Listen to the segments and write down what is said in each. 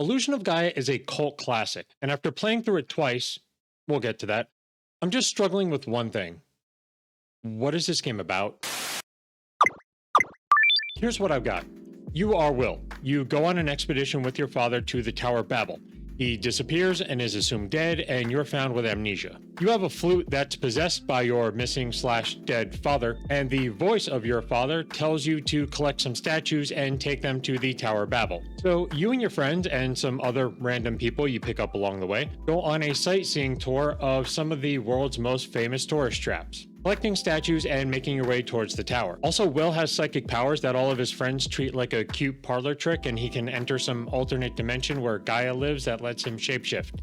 Illusion of Gaia is a cult classic, and after playing through it twice, we'll get to that, I'm just struggling with one thing. What is this game about? Here's what I've got. You are Will. You go on an expedition with your father to the Tower of Babel. He disappears and is assumed dead, and you're found with amnesia. You have a flute that's possessed by your missing/dead father, and the voice of your father tells you to collect some statues and take them to the Tower of Babel. So you and your friends and some other random people you pick up along the way go on a sightseeing tour of some of the world's most famous tourist traps, collecting statues and making your way towards the tower. Also, Will has psychic powers that all of his friends treat like a cute parlor trick, and he can enter some alternate dimension where Gaia lives that lets him shapeshift.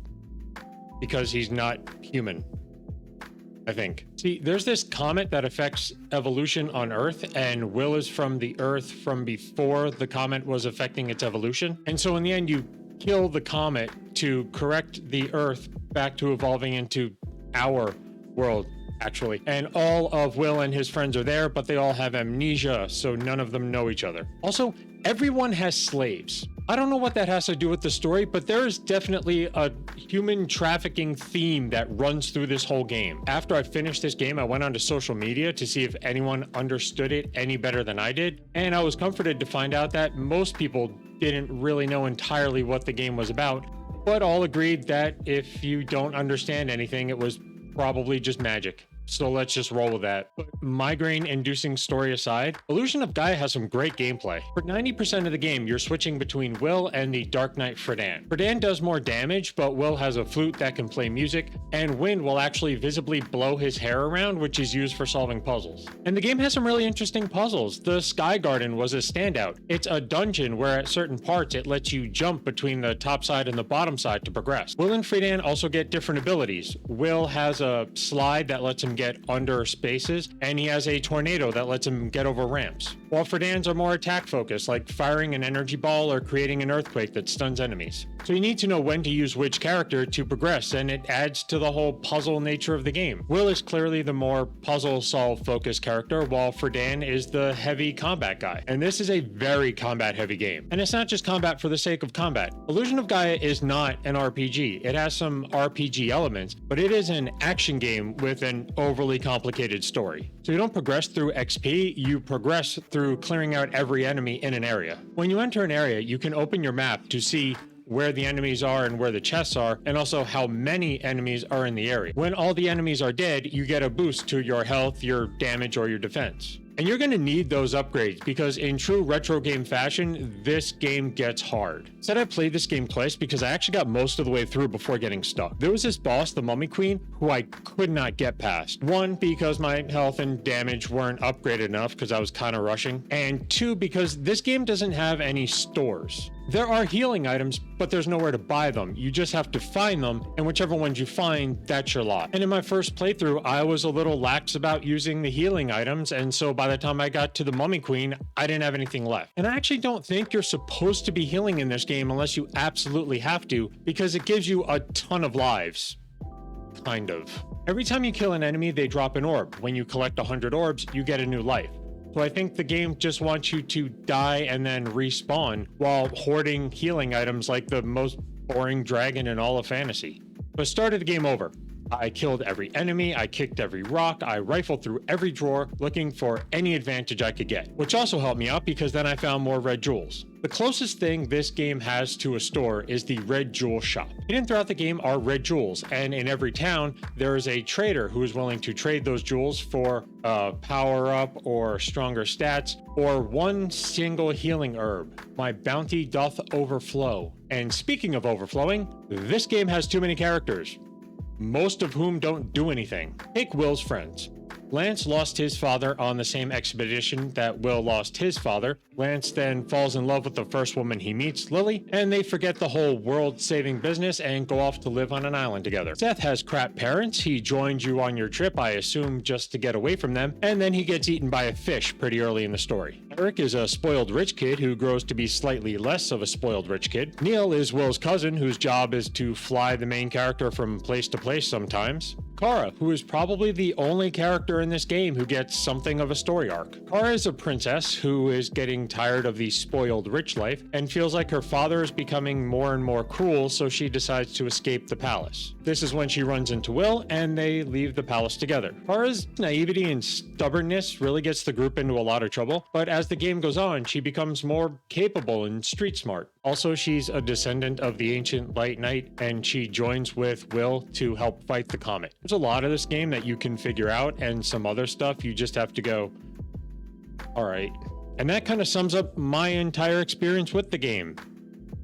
Because he's not human, I think. See, there's this comet that affects evolution on Earth, and Will is from the Earth from before the comet was affecting its evolution. And so in the end, you kill the comet to correct the Earth back to evolving into our world, actually. And all of Will and his friends are there, but they all have amnesia, so none of them know each other. Also, everyone has slaves. I don't know what that has to do with the story, but there is definitely a human trafficking theme that runs through this whole game. After I finished this game, I went onto social media to see if anyone understood it any better than I did, and I was comforted to find out that most people didn't really know entirely what the game was about, but all agreed that if you don't understand anything, it was probably just magic. So let's just roll with that. But migraine-inducing story aside, Illusion of Gaia has some great gameplay. For 90% of the game, you're switching between Will and the Dark Knight Fredan. Fredan does more damage, but Will has a flute that can play music, and wind will actually visibly blow his hair around, which is used for solving puzzles. And the game has some really interesting puzzles. The Sky Garden was a standout. It's a dungeon where at certain parts it lets you jump between the top side and the bottom side to progress. Will and Fredan also get different abilities. Will has a slide that lets him get under spaces, and he has a tornado that lets him get over ramps. While Fredan's are more attack focused, like firing an energy ball or creating an earthquake that stuns enemies. So you need to know when to use which character to progress, and it adds to the whole puzzle nature of the game. Will is clearly the more puzzle solve focused character, while Fredan is the heavy combat guy. And this is a very combat heavy game. And it's not just combat for the sake of combat. Illusion of Gaia is not an RPG. It has some RPG elements, but it is an action game with an overly complicated story. So you don't progress through XP, you progress through clearing out every enemy in an area. When you enter an area, you can open your map to see where the enemies are and where the chests are, and also how many enemies are in the area. When all the enemies are dead, you get a boost to your health, your damage, or your defense. And you're going to need those upgrades because in true retro game fashion, this game gets hard. Said I played this game twice because I actually got most of the way through before getting stuck. There was this boss, the Mummy Queen, who I could not get past. One, because my health and damage weren't upgraded enough because I was kind of rushing. And two, because this game doesn't have any stores. There are healing items, but there's nowhere to buy them. You just have to find them, and whichever ones you find, that's your lot. And in my first playthrough, I was a little lax about using the healing items, and so by the time I got to the Mummy Queen, I didn't have anything left. And I actually don't think you're supposed to be healing in this game unless you absolutely have to, because it gives you a ton of lives. Kind of. Every time you kill an enemy, they drop an orb. When you collect 100 orbs, you get a new life. So I think the game just wants you to die and then respawn while hoarding healing items like the most boring dragon in all of fantasy. So I started the game over. I killed every enemy, I kicked every rock, I rifled through every drawer looking for any advantage I could get, which also helped me out because then I found more red jewels. The closest thing this game has to a store is the red jewel shop. Hidden throughout the game are red jewels, and in every town there is a trader who is willing to trade those jewels for a power-up or stronger stats or one single healing herb. My bounty doth overflow. And speaking of overflowing, this game has too many characters, most of whom don't do anything. Take Will's friends. Lance lost his father on the same expedition that Will lost his father. Lance then falls in love with the first woman he meets, Lily, and they forget the whole world-saving business and go off to live on an island together. Seth has crap parents. He joined you on your trip, I assume, just to get away from them, and then he gets eaten by a fish pretty early in the story. Eric is a spoiled rich kid who grows to be slightly less of a spoiled rich kid. Neil is Will's cousin, whose job is to fly the main character from place to place sometimes. Kara, who is probably the only character in this game who gets something of a story arc. Kara is a princess who is getting tired of the spoiled rich life and feels like her father is becoming more and more cruel, so she decides to escape the palace. This is when she runs into Will and they leave the palace together. Kara's naivety and stubbornness really gets the group into a lot of trouble, but as the game goes on, she becomes more capable and street smart. Also, she's a descendant of the ancient Light Knight, and she joins with Will to help fight the comet. There's a lot of this game that you can figure out, and some other stuff you just have to go, all right. And that kind of sums up my entire experience with the game.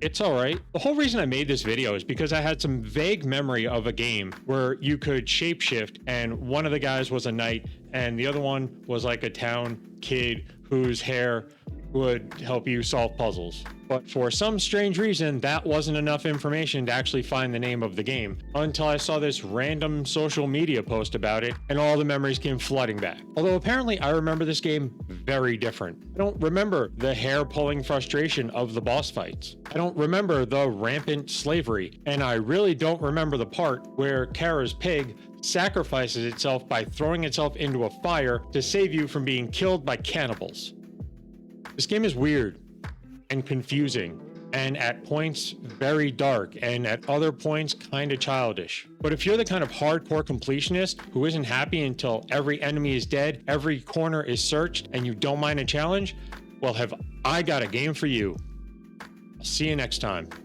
It's all right. The whole reason I made this video is because I had some vague memory of a game where you could shapeshift, and one of the guys was a knight and the other one was like a town kid whose hair would help you solve puzzles. But for some strange reason, that wasn't enough information to actually find the name of the game until I saw this random social media post about it, and all the memories came flooding back. Although apparently I remember this game very different. I don't remember the hair-pulling frustration of the boss fights. I don't remember the rampant slavery, and I really don't remember the part where Kara's pig sacrifices itself by throwing itself into a fire to save you from being killed by cannibals. This game is weird and confusing, and at points very dark, and at other points kind of childish. But if you're the kind of hardcore completionist who isn't happy until every enemy is dead, every corner is searched, and you don't mind a challenge, well, have I got a game for you. I'll see you next time.